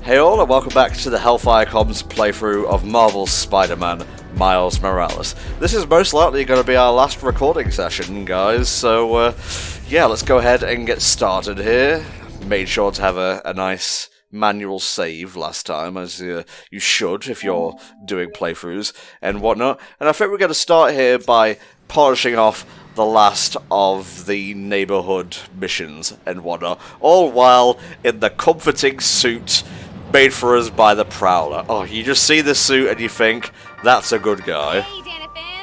Hey all, and welcome back to the Hellfire Comms playthrough of Marvel's Spider-Man Miles Morales. This is most likely going to be our last recording session, guys, so yeah, let's go ahead and get started here. Made sure to have a nice manual save last time, as you should if you're doing playthroughs and whatnot. And I think we're going to start here by polishing off the last of the neighborhood missions and whatnot, all while in the comforting suit made for us by the Prowler. Oh, you just see the suit and you think, that's a good guy.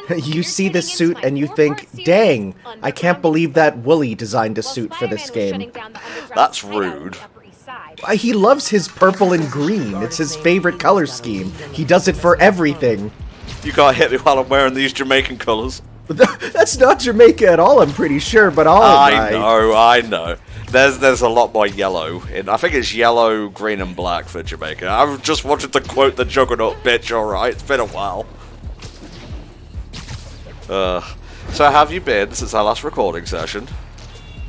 You see this suit and you think, dang, I can't believe that Wooly designed a suit for this game. That's rude. He loves his purple and green. It's his favorite color scheme. He does it for everything. You can't hit me while I'm wearing these Jamaican colours. That's not Jamaica at all, I'm pretty sure, but I know. There's a lot more yellow. I think it's yellow, green, and black for Jamaica. I've just wanted to quote the Juggernaut bitch, alright? It's been a while. So how have you been since our last recording session?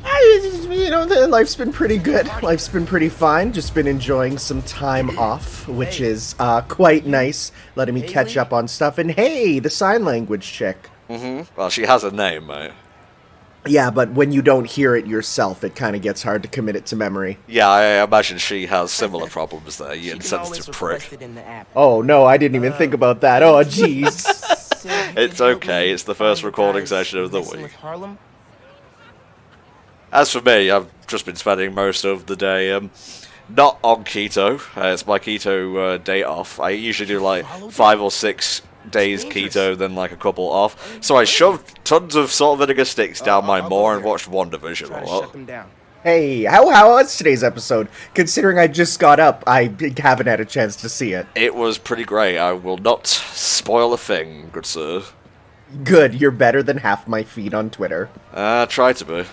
Life's been pretty good. Life's been pretty fine. Just been enjoying some time off, which is quite nice, letting me catch up on stuff. And hey, the sign language chick. Well, she has a name, mate. Yeah, but when you don't hear it yourself, it kind of gets hard to commit it to memory. Yeah, I imagine she has similar problems there, you insensitive prick. Oh, no, I didn't even think about that. Oh, jeez. It's okay, it's the first recording session of the week. As for me, I've just been spending most of the day not on keto. It's my keto day off. I usually do like 5 or 6 days keto, then like a couple off. So I shoved tons of salt vinegar sticks down my maw and watched WandaVision a lot. Hey, how was today's episode? Considering I just got up, I haven't had a chance to see it. It was pretty great. I will not spoil a thing, good sir. Good, you're better than half my feed on Twitter. Try to be.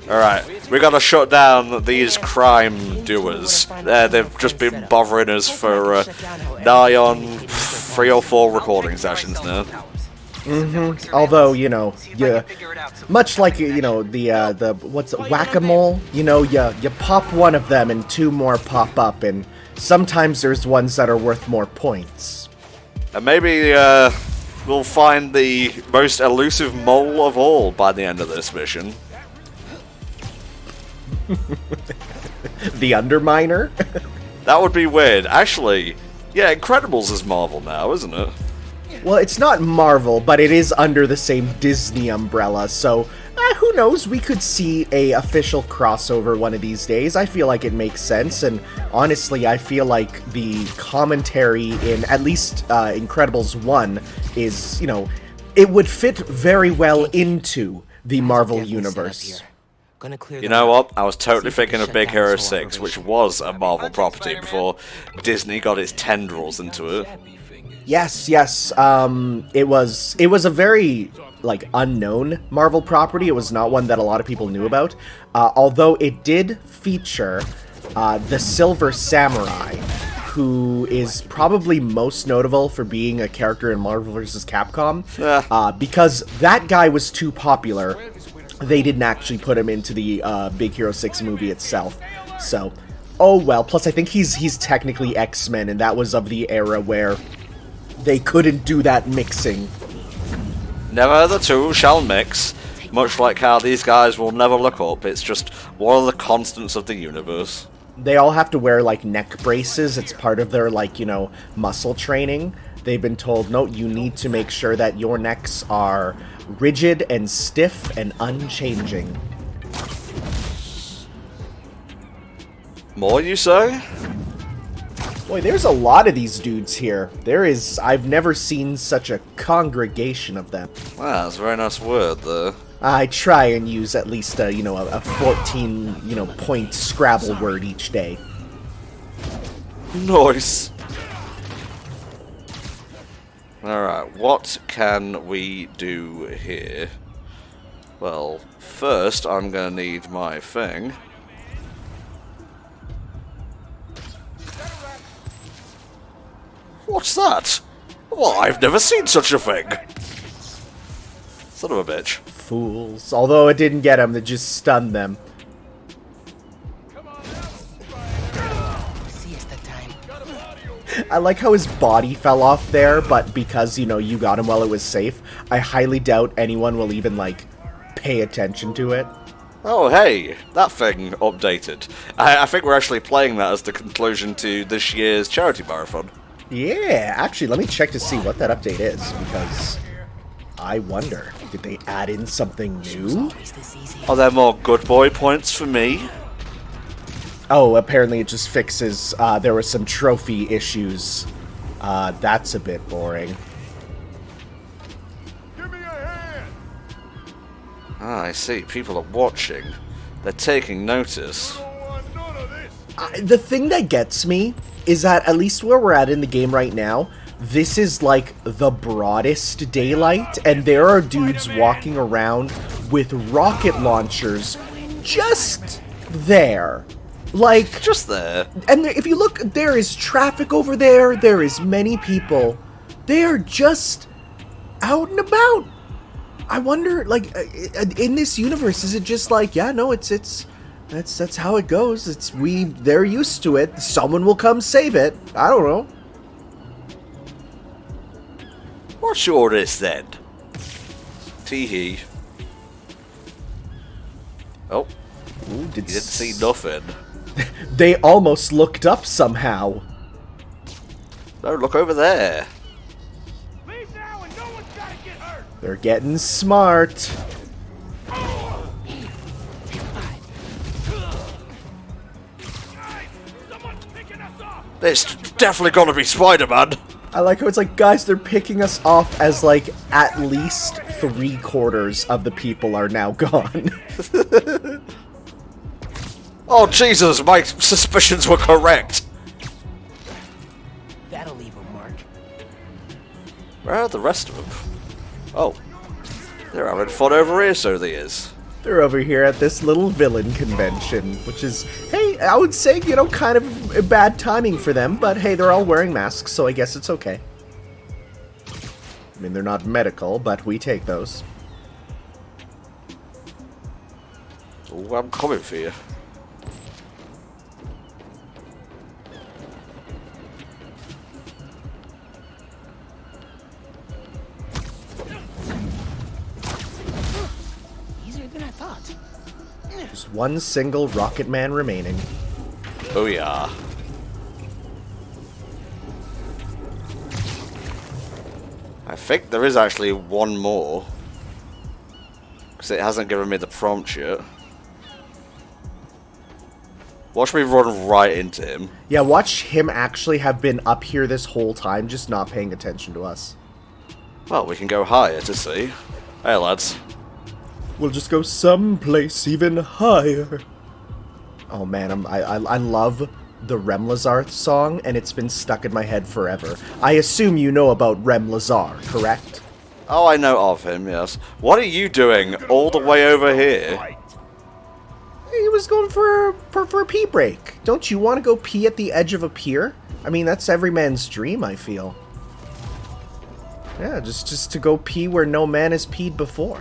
Alright, we gotta shut down these crime doers. They've just been bothering us for nigh on 3 or 4 recording sessions now. Although, much like, the what's it, whack-a-mole? You pop one of them and 2 more pop up, and sometimes there's ones that are worth more points. And maybe, we'll find the most elusive mole of all by the end of this mission. The Underminer? That would be weird. Actually, yeah, Incredibles is Marvel now, isn't it? Well, it's not Marvel, but it is under the same Disney umbrella, so who knows? We could see a official crossover one of these days. I feel like it makes sense, and honestly, I feel like the commentary in at least Incredibles 1 is, it would fit very well into the Marvel universe. You know what? I was totally thinking of Big Hero 6, which was a Marvel property before Disney got its tendrils into it. Yes. It was a very, unknown Marvel property. It was not one that a lot of people knew about. Although it did feature the Silver Samurai, who is probably most notable for being a character in Marvel vs. Capcom. Because that guy was too popular, they didn't actually put him into the Big Hero 6 movie itself. So, oh well. Plus, I think he's technically X-Men, and that was of the era where they couldn't do that mixing. Never the two shall mix. Much like how these guys will never look up. It's just one of the constants of the universe. They all have to wear, neck braces. It's part of their, muscle training. They've been told, no, you need to make sure that your necks are rigid and stiff and unchanging. More, you say? Boy, there's a lot of these dudes here. I've never seen such a congregation of them. Wow, that's a very nice word, though. I try and use at least a 14, point Scrabble word each day. Nice. Alright, what can we do here? Well, first I'm gonna need my thing. What's that? Well, I've never seen such a thing. Son of a bitch. Fools. Although it didn't get them, it just stunned them. I like how his body fell off there, but because, you know, you got him while it was safe, I highly doubt anyone will even, like, pay attention to it. Oh, hey, that thing updated. I think we're actually playing that as the conclusion to this year's charity marathon. Yeah, actually, let me check to see what that update is, because I wonder, did they add in something new? Are there more good boy points for me? Oh, apparently it just fixes, there were some trophy issues. That's a bit boring. Give me a hand. Ah, I see. People are watching. They're taking notice. I don't want none of this. The thing that gets me is that, at least where we're at in the game right now, this is like the broadest daylight, and there are dudes walking around with rocket launchers just there. Like, Just there. and if you look, there is traffic over there, there is many people. They are just out and about. I wonder, like, in this universe, is it just like, yeah, no, that's how it goes. They're used to it. Someone will come save it. I don't know. What's all this then? Tee-hee. Oh, Ooh, you didn't see nothing. They almost looked up somehow. No, look over there. Leave now and no one's gotta get hurt. They're getting smart. Guys, someone's picking us off. It's definitely gonna be Spider-Man. I like how it's like, guys, they're picking us off as like at least 3/4 of the people are now gone. Oh, Jesus, my suspicions were correct. That'll leave a mark. Where are the rest of them? Oh, they're having fun over here, so they is. They're over here at this little villain convention, which is, hey, I would say, you know, kind of bad timing for them, but hey, they're all wearing masks, so I guess it's okay. I mean, they're not medical, but we take those. Oh, I'm coming for you. Easier than I thought. Just one single Rocket Man remaining. Oh, yeah. I think there is actually one more. Because it hasn't given me the prompt yet. Watch me run right into him. Yeah, watch him actually have been up here this whole time, just not paying attention to us. Well, we can go higher to see. Hey, lads. We'll just go someplace even higher. Oh man, I love the Rem Lazar song, and it's been stuck in my head forever. I assume you know about Rem Lazar, correct? Oh, I know of him, yes. What are you doing all the way over here? He was going for a pee break. Don't you want to go pee at the edge of a pier? I mean, that's every man's dream, I feel. Yeah, just to go pee where no man has peed before.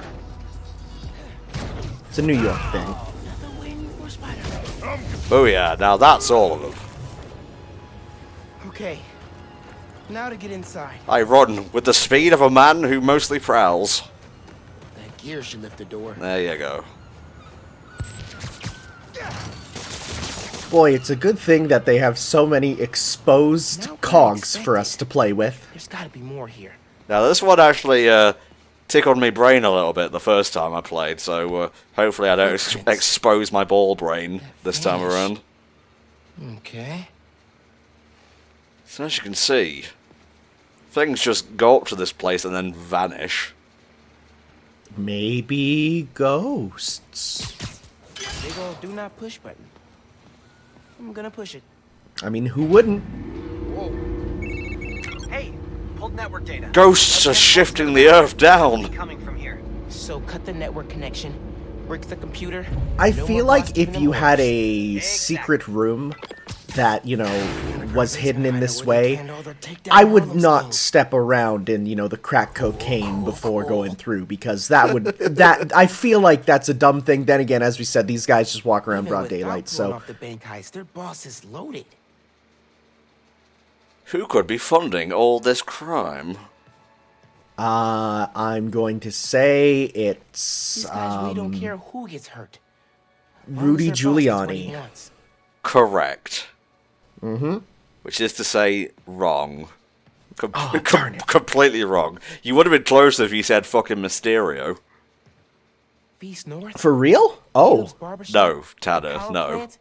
It's a New York thing. Nothing waiting for Spider-Man. Oh yeah, now that's all of them. Okay. Now to get inside. I run with the speed of a man who mostly prowls. That gear should lift the door. There you go. Boy, it's a good thing that they have so many exposed Not what I cogs for us expected. to play with. There's gotta be more here. Now this one actually tickled me brain a little bit the first time I played, so hopefully I don't expose my ball brain this time around. Okay. So as you can see, things just go up to this place and then vanish. Maybe ghosts. Big ol' do not push button. I'm gonna push it. I mean, who wouldn't? Hey, pulled network data. Ghosts are shifting the earth down. Coming from here. So cut the network connection, break the computer. I no feel more like boss if giving you them had orders. a secret room that, you know, was hidden in this Where they way, can't all the take down I would Harlem's not gold. step around in, you know, the crack cocaine before going through, because that would, that, I feel like that's a dumb thing. Then again, as we said, these guys just walk around Even broad without daylight, pulling so. off the bank heist, their boss is loaded. Who could be funding all this crime? I'm going to say it's These guys really don't care who gets hurt. Rudy As long as their boss gets what he Giuliani. wants. Correct. Mm-hmm. Which is to say, wrong. Darn it. Completely wrong. You would have been closer if you said fucking Mysterio. Beast North? For real? Oh. Caleb's barbershop? No, Tanner, Power no. plant?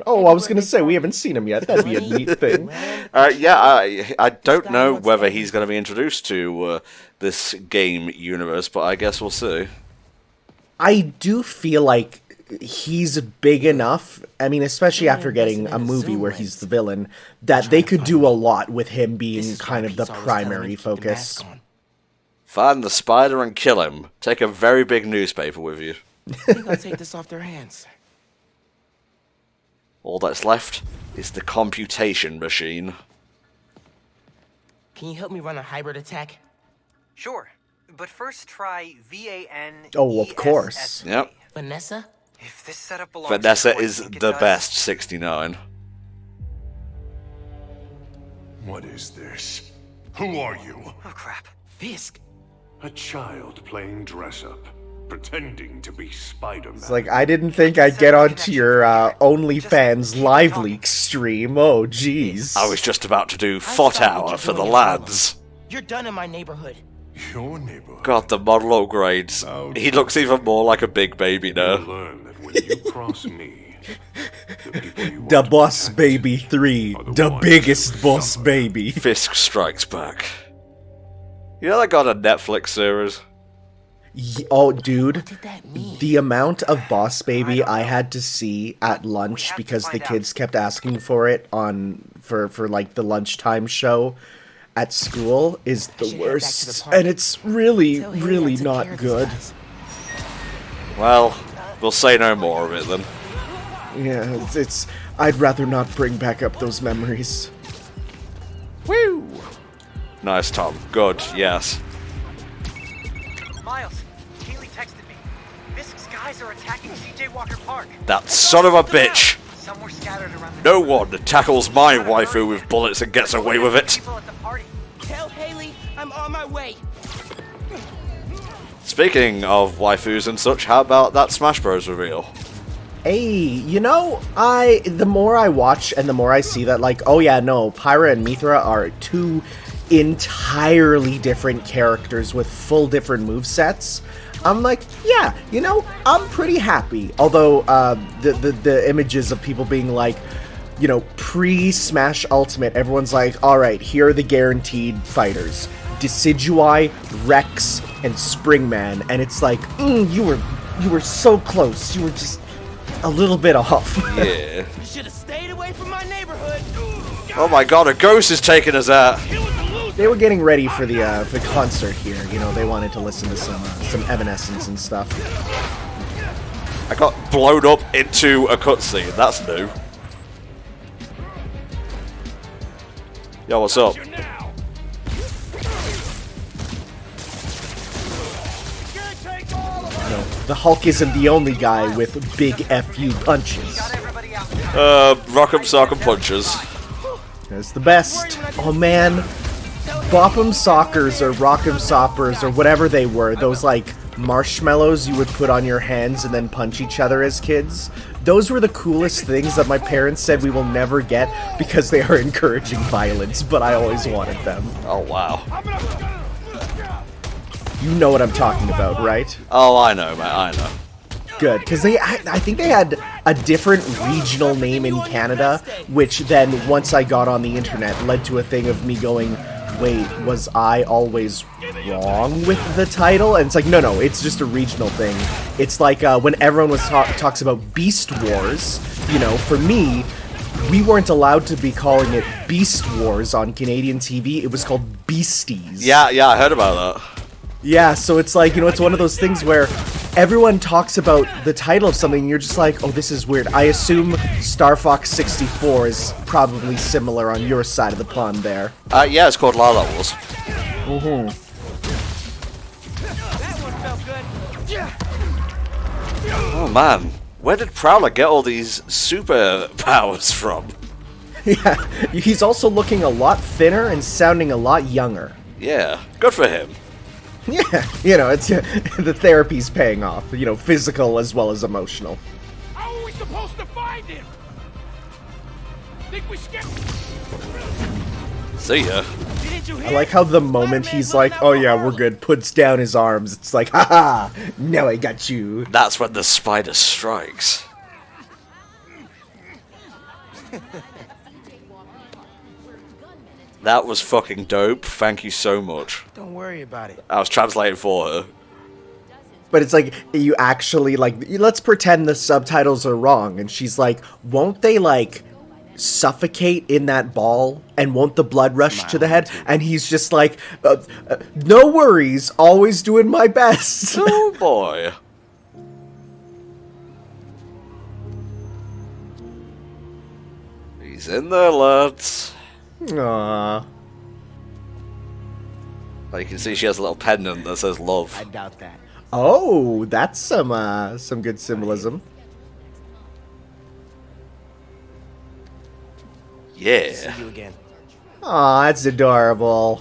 Oh, I was going to say, we haven't seen him yet. That'd be a neat thing. I don't know whether he's going to be introduced to this game universe, but I guess we'll see. I do feel like he's big enough, I mean, especially after getting a movie where he's the villain, that they could do a lot with him being kind of the primary focus. Find the spider and kill him. Take a very big newspaper with you. I think I'll take this off their hands. All that's left is the computation machine. Can you help me run a hybrid attack? Sure, but first try VAN. Oh, of course. Yep. Vanessa? If this setup belongs Vanessa to who I is think it the does, best 69. What is this? Who are you? Oh crap. Fisk. A child playing dress-up, pretending to be Spider-Man. It's like, I didn't think I'd get onto your OnlyFans live leak stream. Oh, jeez. I was just about to do Fot Hour for the lads. You're done in my neighborhood. Your neighborhood. God, the model upgrades. He looks even more like a big baby You'll now. learn that when you cross me, the people you want The to Boss protect Baby 3. are The ones biggest who Boss suffer. Baby. Fisk Strikes Back. You know that got a Netflix series? Oh, dude. What did that mean? The amount of Boss Baby I had to see at lunch have to because the find out. kids kept asking for it for like the lunchtime show at school is the should head back to the worst. party. And it's really, Tell Haley I really took not care of good. these guys. Well, we'll say no more of it then. Yeah, it's I'd rather not bring back up those memories. Woo! Nice, Tom. Good, yes. Miles, Kaylee texted me. Fisk's guys are attacking CJ Walker Park. That son of a bitch! Some were scattered around the No one tackles my waifu with bullets and gets away with it. People at the party. Tell Haley I'm on my way. Speaking of waifus and such, how about that Smash Bros. Reveal? Hey, you know, the more I watch and the more I see that, like, oh yeah, no, Pyra and Mithra are two entirely different characters with full different movesets. I'm like, yeah, you know, I'm pretty happy. Although, the images of people being like, you know, pre-Smash Ultimate, everyone's like, alright, here are the guaranteed fighters. Decidueye, Rex, and Springman. And it's like, you were so close. You were just a little bit off. Yeah. You should have stayed away from my neighborhood. Oh my god, a ghost is taking us out. They were getting ready for the concert here. You know, they wanted to listen to some Evanescence and stuff. I got blown up into a cutscene. That's new. Yo, what's up? now. No, the Hulk isn't the only guy with big FU punches. Got everybody out. Rock'em Sock'em Punches. That's the best. Oh man, Bop'em Sockers or Rock'em Soppers or whatever they were, those like marshmallows you would put on your hands and then punch each other as kids. Those were the coolest things that my parents said we will never get because they are encouraging violence, but I always wanted them. Oh, wow. You know what I'm talking about, right? Oh, I know, man, I know. Good, because I think they had a different regional name in Canada, which then, once I got on the internet, led to a thing of me going, wait, was I always wrong with the title? And it's like, no, it's just a regional thing. It's like when everyone talks about Beast Wars, you know, for me, we weren't allowed to be calling it Beast Wars on Canadian TV. It was called Beasties. Yeah, I heard about that. Yeah, so it's like, you know, it's one of those things where everyone talks about the title of something and you're just like, oh, this is weird. I assume Star Fox 64 is probably similar on your side of the pond there. Yeah, it's called Lala Wars. That one felt good. Oh man, where did Prowler get all these superpowers from? Yeah, he's also looking a lot thinner and sounding a lot younger. Yeah, good for him. Yeah, it's the therapy's paying off. Physical as well as emotional. How are we supposed to find him? Think we skip? See ya. Didn't you hear? I like how the moment he's like, "Oh yeah, we're good," puts down his arms. It's like, haha, now I got you. That's when the spider strikes. That was fucking dope. Thank you so much. Don't worry about it. I was translating for her. But it's like, you actually, like, let's pretend the subtitles are wrong. And she's like, won't they, like, suffocate in that ball? And won't the blood rush to the head? And he's just like, no worries, always doing my best. Oh boy. He's in there, lads. Aww. Like you can see, she has a little pendant that says love. I doubt that. Oh, that's some good symbolism. Yeah. See you again. Aw, that's adorable.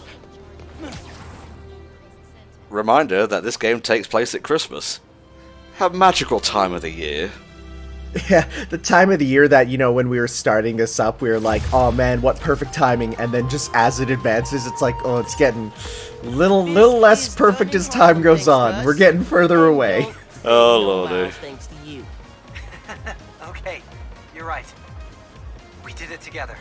Reminder that this game takes place at Christmas. A magical time of the year. Yeah, the time of the year that, when we were starting this up, we were like, oh man, what perfect timing. And then just as it advances, it's like, oh, it's getting little less perfect as time goes on. We're getting further away. Oh, lordy. Thanks to you. Okay, you're right. We did it together.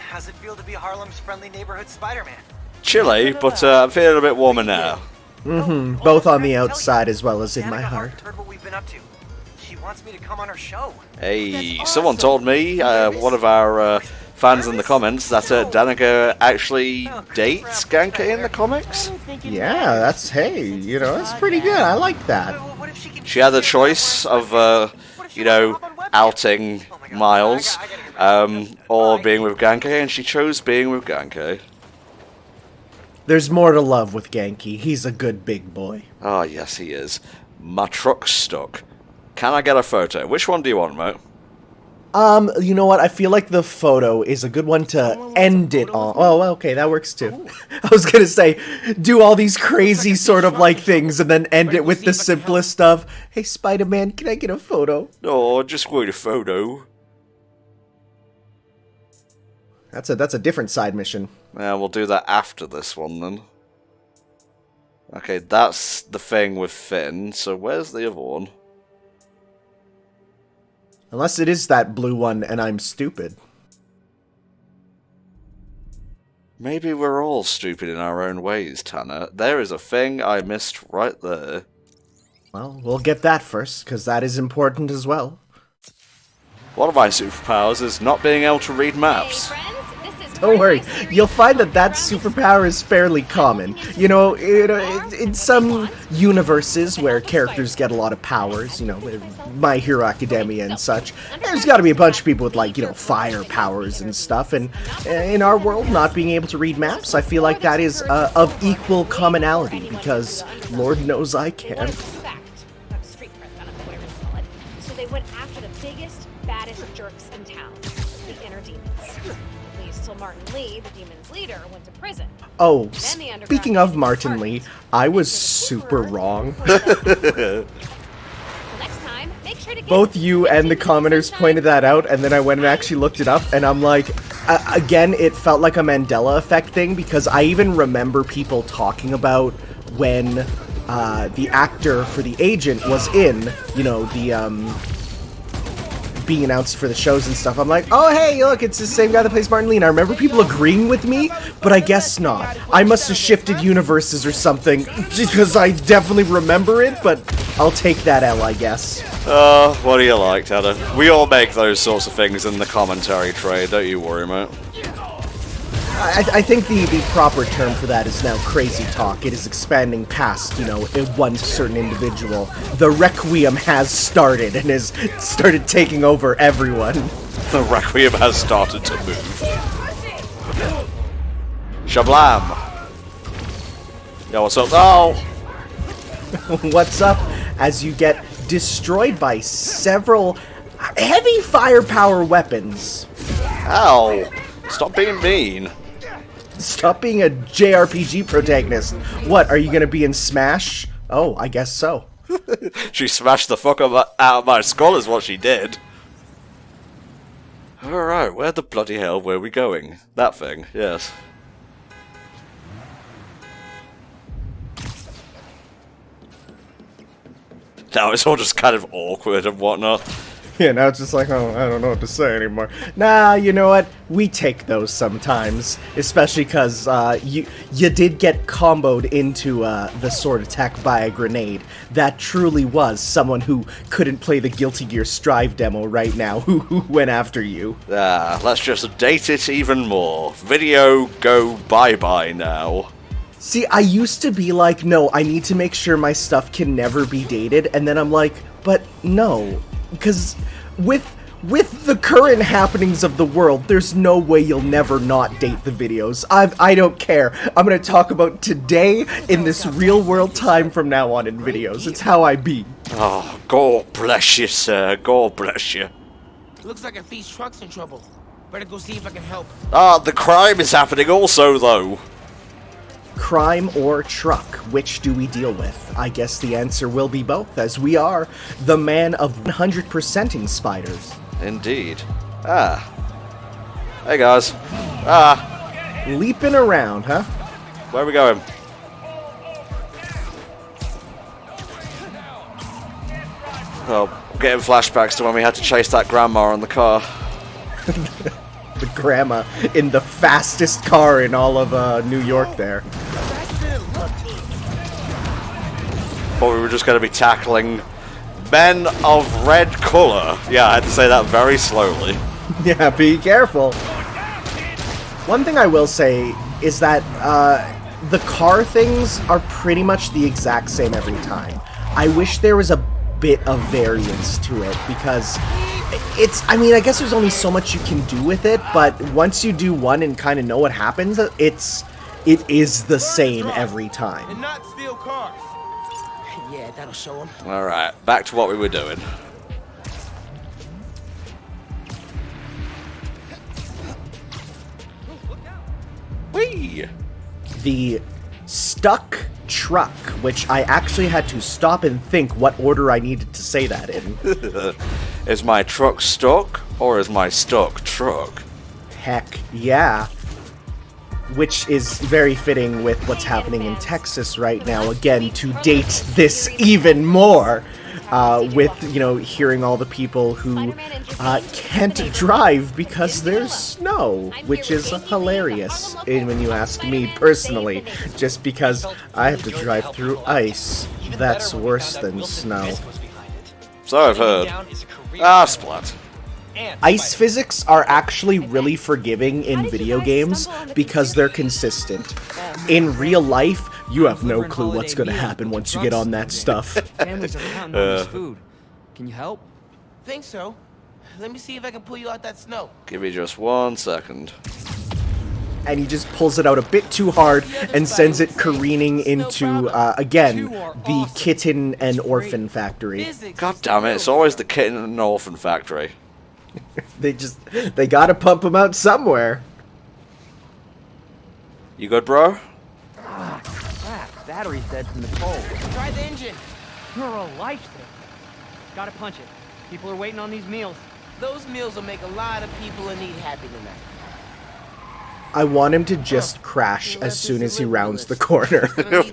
How's it feel to be Harlem's friendly neighborhood Spider-Man? Chilly, but I'm feeling a bit warmer now. Both on the outside as well as in my Danica heart. heard what we've been up to. She wants me to come on her show. Hey, someone told me, one of our fans in the comments, that Danica actually dates Genki in the comics. Yeah, that's pretty good. I like that. What if she can She had a choice of, outing Miles, or being with Genki, and she chose being with Genki. There's more to love with Genki. He's a good big boy. Oh, yes, he is. My truck's stuck. Can I get a photo? Which one do you want, mate? You know what? I feel like the photo is a good one to end it on. Oh, okay, that works too. I was gonna say, do all these crazy sort of like things and then end it with the simplest stuff. Hey, Spider-Man, can I get a photo? Oh, just wait a photo. That's a different side mission. Yeah, we'll do that after this one then. Okay, that's the thing with Finn, so where's the other one? Unless it is that blue one and I'm stupid. Maybe we're all stupid in our own ways, Tanner. There is a thing I missed right there. Well, we'll get that first, because that is important as well. One of my superpowers is not being able to read maps. Don't worry, you'll find that superpower is fairly common. In some universes where characters get a lot of powers, My Hero Academia and such, there's gotta be a bunch of people with, fire powers and stuff, and in our world, not being able to read maps, I feel like that is of equal commonality, because Lord knows I can. So they went after the biggest, baddest jerks in town, the Inner Demons. Till Martin Lee, the demon's leader, went to prison. Oh, speaking of Martin Lee, I was super wrong. Both you and the commenters pointed that out, and then I went and actually looked it up, and I'm like, again, it felt like a Mandela effect thing, because I even remember people talking about when the actor for the agent was in, being announced for the shows and stuff. I'm like, oh hey, look, it's the same guy that plays Martin Lee. And I remember people agreeing with me, but I guess not. I must have shifted universes or something, because I definitely remember it, but I'll take that L, I guess. What do you like, Tanner? We all make those sorts of things in the commentary trade, don't you worry, mate. I think the proper term for that is now crazy talk. It is expanding past, one certain individual. The Requiem has started and has started taking over everyone. The Requiem has started to move. Shablam! Yo, what's up? Oh! What's up? As you get destroyed by several... Heavy firepower weapons. Ow! Stop being mean. Stop being a JRPG protagonist. What, are you gonna be in Smash? Oh, I guess so. She smashed the fuck out of my skull is what she did. Alright, where the bloody hell were we going? That thing, yes. Now it's all just kind of awkward and whatnot. Yeah, now it's just like, oh, I don't know what to say anymore. Nah, you know what? We take those sometimes. Especially because you did get comboed into the sword attack by a grenade. That truly was someone who couldn't play the Guilty Gear Strive demo right now who went after you. Ah, let's just date it even more. Video go bye-bye now. See, I used to be like, no, I need to make sure my stuff can never be dated, and then I'm like, but no. Because with the current happenings of the world, there's no way you'll never not date the videos. I don't care. I'm gonna talk about today in this real world time from now on in videos. It's how I be. Oh, God bless you, sir. God bless you. Looks like a thief's truck's in trouble. Better go see if I can help. Ah, the crime is happening also, though. Crime or truck, which do we deal with? I guess the answer will be both, as we are the man of 100%ing spiders. Indeed. Ah. Hey, guys. Ah. Leaping around, huh? Where are we going? Oh, I'm getting flashbacks to when we had to chase that grandma in the car. The grandma in the fastest car in all of New York there. But we were just going to be tackling men of red colour. Yeah, I had to say that very slowly. Yeah, be careful. One thing I will say is that the car things are pretty much the exact same every time. I wish there was a bit of variance to it, because I mean, I guess there's only so much you can do with it, but once you do one and kind of know what happens, it is the same every time. And not steal cars. Yeah, that'll show them. Alright, back to what we were doing. Whee! The stuck truck, which I actually had to stop and think what order I needed to say that in. Is my truck stuck, or is my stuck truck? Heck yeah. Which is very fitting with what's happening in Texas right now, again, to date this even more, with, you know, hearing all the people who can't drive because there's snow, which is hilarious, when you ask me personally, just because I have to drive through ice. That's worse than snow. So I've heard. Ah, splat. Ice physics are actually really forgiving in video games because they're consistent. In real life, you have no clue what's going to happen once you get on that stuff. Families are counting on this food. Can you help? Think so. Let me see if I can pull you out that snow. Give me just 1 second. And he just pulls it out a bit too hard and sends it careening into, again, the kitten and orphan factory. God damn it, it's always the kitten and orphan factory. They gotta pump him out somewhere. You good, bro? Crap, battery's dead from the cold. Try the engine. You're a lifesaver. Gotta punch it. People are waiting on these meals. Those meals will make a lot of people in need happy tonight. I want him to just crash as soon as he rounds the corner.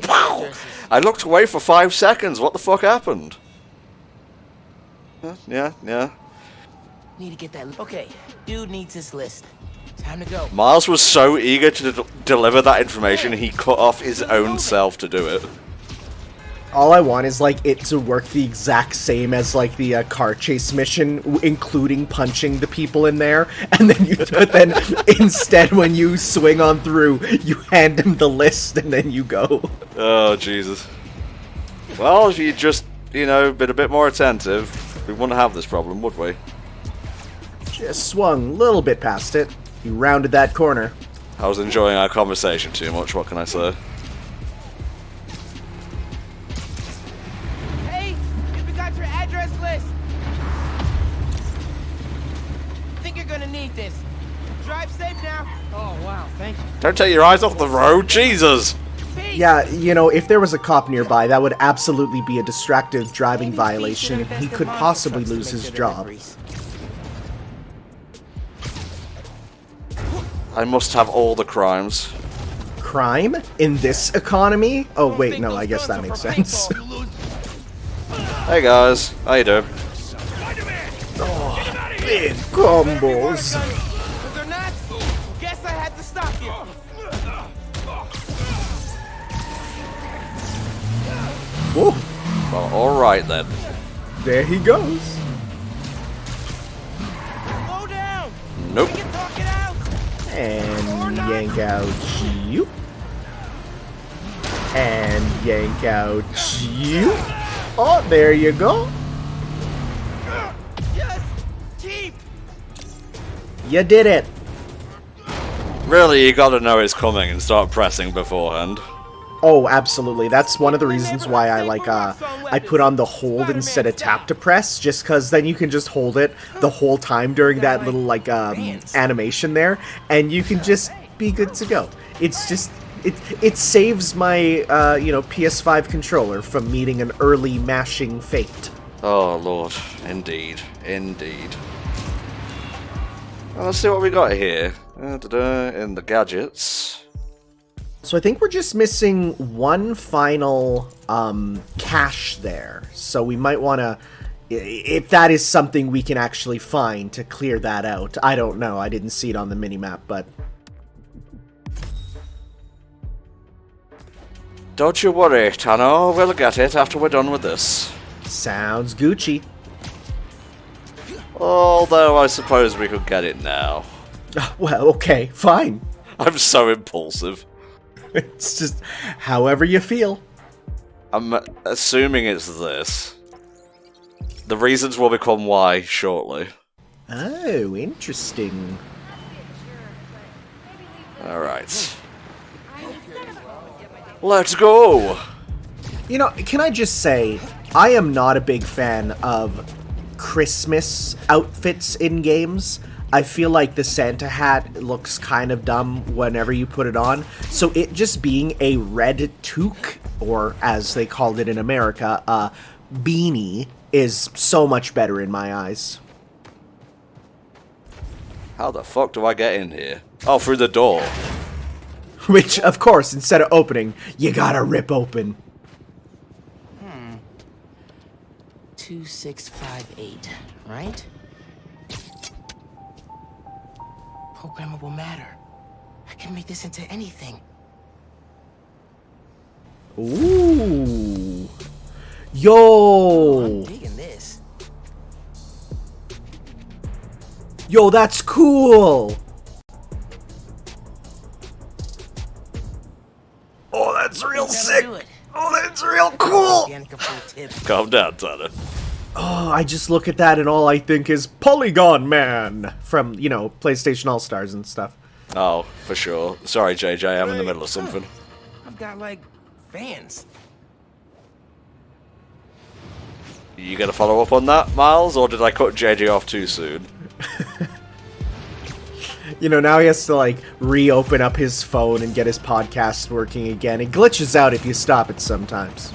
Wow. I looked away for 5 seconds. What the fuck happened? Yeah. Need to get that. Okay, dude needs his list. Time to go. Miles was so eager to deliver that information, he cut off his own self to do it. All I want is, like, it to work the exact same as, like, the car chase mission, including punching the people in there, and then but then instead when you swing on through, you hand him the list and then you go. Oh, Jesus. Well, if you just, you know, been a bit more attentive, we wouldn't have this problem, would we? Just swung a little bit past it. You rounded that corner. I was enjoying our conversation too much, what can I say? Hey, if you got your address list. gonna need this. Drive safe now. Oh, wow, thank you. Don't take your eyes off the road, Jesus! Peace. Yeah, you know, if there was a cop nearby, that would absolutely be a distracted driving violation, and he could possibly lose his job. I must have all the crimes. Crime? In this economy? Oh, wait, no, I guess that makes sense. Hey guys, how you doing? Big combos. If they're not, guess I had to stop you. Whoa, Well, alright then. there he goes. Slow down. Nope. We can talk it out. And yank out you. And yank out you. Oh, there you go. Just keep. You did it. Really, you gotta know it's coming and start pressing beforehand. Oh, absolutely. That's one of the reasons why I like I put on the hold instead of tap to press, just because then you can just hold it the whole time during that little like animation there, and you can just be good to go. It's just it saves my you know, PS5 controller from meeting an early mashing fate. Oh lord, indeed, indeed. Well, let's see what we got here. In the gadgets. So I think we're just missing one final cache there. So we might want to, if that is something we can actually find to clear that out. I don't know. I didn't see it on the minimap, but... Don't you worry, Tano. We'll get it after we're done with this. Sounds Gucci. Although I suppose we could get it now. Well, okay, fine. I'm so impulsive. It's just however you feel. I'm assuming it's this. The reasons will become why shortly. Oh, interesting. Alright. Let's go! You know, can I just say, I am not a big fan of Christmas outfits in games. I feel like the Santa hat looks kind of dumb whenever you put it on. So it just being a red toque, or as they called it in America, a beanie, is so much better in my eyes. How the fuck do I get in here? Oh, through the door. Which, of course, instead of opening, you gotta rip open. 2658, right? Programmable matter. I can make this into anything. Ooh. Yo. I'm digging this. Yo, that's cool. Oh, that's real sick. Oh, that's real cool. Calm down, Tanner. Oh, I just look at that and all I think is Polygon Man from, you know, PlayStation All-Stars and stuff. Oh, for sure. Sorry, JJ, I'm in the middle of something. I've got, like, fans. You gonna follow up on that, Miles, or did I cut JJ off too soon? You know, now he has to, like, reopen up his phone and get his podcast working again. It glitches out if you stop it sometimes.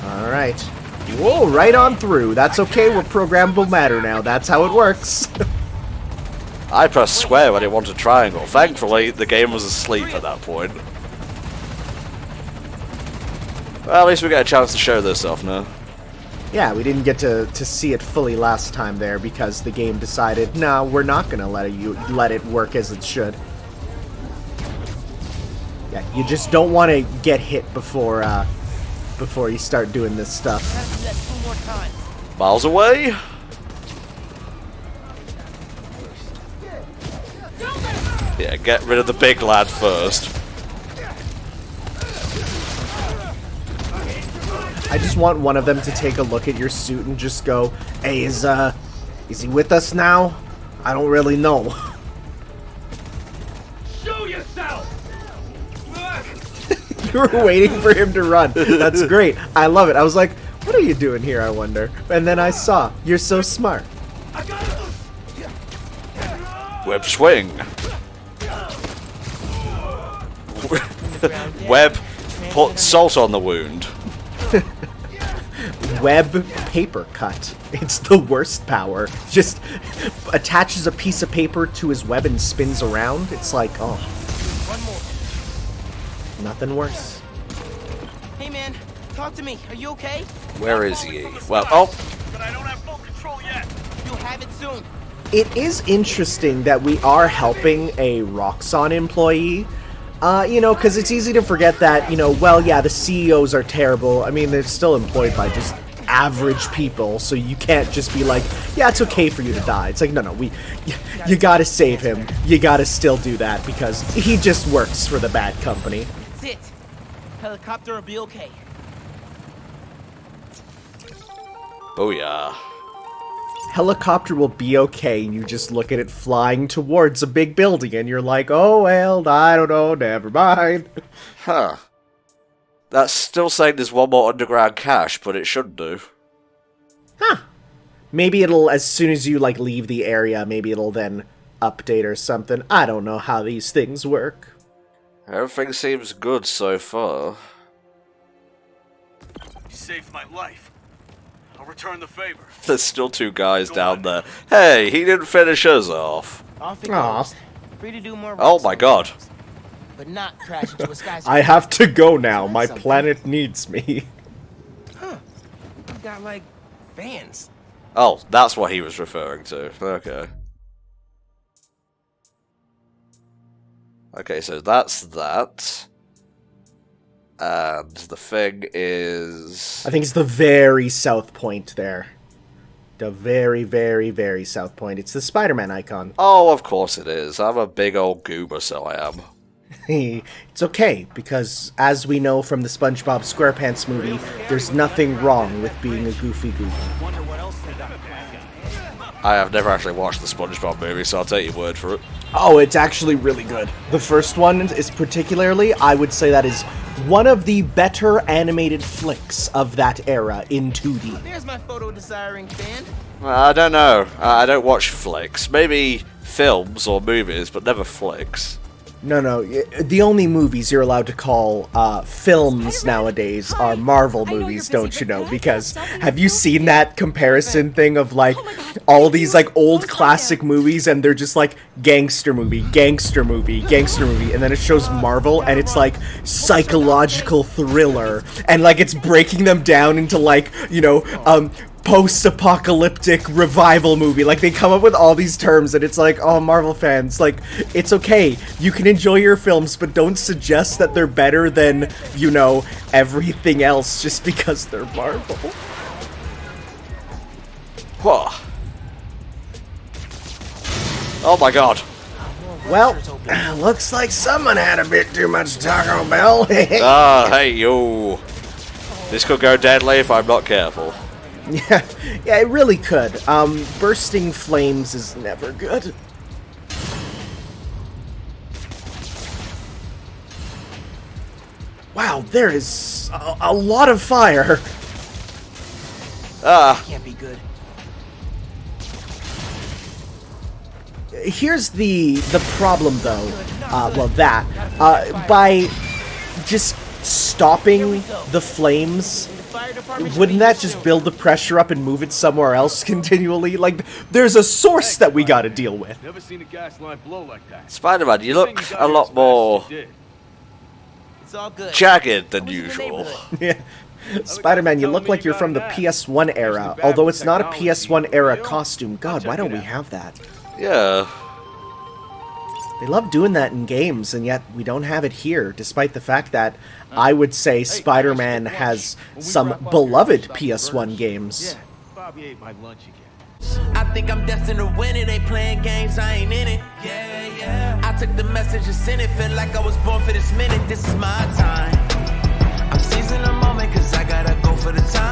Alright. Whoa, right on through. That's okay, we're programmable matter now. That's how it works. I pressed square when it wanted triangle. Thankfully, the game was asleep at that point. Well, at least we get a chance to show this off now. Yeah, we didn't get to see it fully last time there because the game decided, no, we're not gonna let it work as it should. Yeah, you just don't want to get hit before you start doing this stuff. Miles away. Yeah, get rid of the big lad first. I just want one of them to take a look at your suit and just go, hey, is he with us now? I don't really know. Show yourself! You were waiting for him to run. That's great. I love it. I was like, What are you doing here, I wonder? And then I saw, you're so smart. Web swing. Web, put salt on the wound. Web paper cut. It's the worst power. Just attaches a piece of paper to his web and spins around. It's like, oh. One more. Nothing worse. Hey, man. Talk to me. Are you okay? Where is he? Well, oh. But I don't have full control yet. You'll have it soon. It is interesting that we are helping a Roxxon employee. You know, because it's easy to forget that, you know, well, yeah, the CEOs are terrible. I mean, they're still employed by just average people, so you can't just be like, yeah, it's okay for you to die. It's like, no, you gotta save him. You gotta still do that because he just works for the bad company. That's it. Helicopter will be okay. Oh yeah. Helicopter will be okay, and you just look at it flying towards a big building, and you're like, oh, well, I don't know, never mind. Huh. That's still saying there's one more underground cache, but it should do. Huh. Maybe it'll, as soon as you, like, leave the area, maybe it'll then update or something. I don't know how these things work. Everything seems good so far. You saved my life. I'll return the favor. There's still two guys down there. Hey, he didn't finish us off. Off it Aw. goes. Free to do more Oh rocks my on god. those, but not crash into a skyscraper. I have to go now. My planet needs me. Huh. I've got, like, fans. Oh, that's what he was referring to. Okay. Okay, so that's that. And the thing is... I think it's the very south point there. The very, very, very south point. It's the Spider-Man icon. Oh, of course it is. I'm a big old goober, so I am. It's okay, because as we know from the SpongeBob SquarePants movie, there's nothing wrong with being a goofy goober. I have never actually watched the SpongeBob movie, so I'll take your word for it. Oh, it's actually really good. The first one is particularly, I would say that is one of the better animated flicks of that era in 2D. There's my photo-desiring fan. I don't know. I don't watch flicks. Maybe films or movies, but never flicks. No, the only movies you're allowed to call films nowadays are Marvel movies, don't you know? Because have you seen that comparison thing of like all these like old classic movies and they're just like gangster movie, gangster movie, gangster movie, and then it shows Marvel and it's like psychological thriller and like it's breaking them down into like, you know, post-apocalyptic revival movie. Like, they come up with all these terms, and it's like, oh, Marvel fans, like, it's okay. You can enjoy your films, but don't suggest that they're better than, you know, everything else just because they're Marvel. Whoa. Oh my god. Well, looks like someone had a bit too much Taco Bell. Ah, hey, yo. This could go deadly if I'm not careful. Yeah, it really could. Bursting flames is never good. Wow, there is a lot of fire. Can't be good. Here's the problem, though. By just stopping the flames, wouldn't that just build the pressure up and move it somewhere else continually? Like, there's a source that we gotta deal with. Never seen a gas line blow like that. Spider-Man, you look a lot more It's all good. jagged than I was in the usual. neighborhood. Yeah. Spider-Man, you look like you're from the PS1 era, although it's not a PS1 era costume. God, why don't we have that? Yeah. They love doing that in games, and yet we don't have it here, despite the fact that I would say Spider-Man has some beloved PS1 games. Bobby ate my lunch again. I think I'm destined to win it. Ain't playing games, I ain't in it. Yeah. I took the message and sent it. Feel like I was born for this minute. This is my time. I'm seizing the moment, cause I gotta go for the time.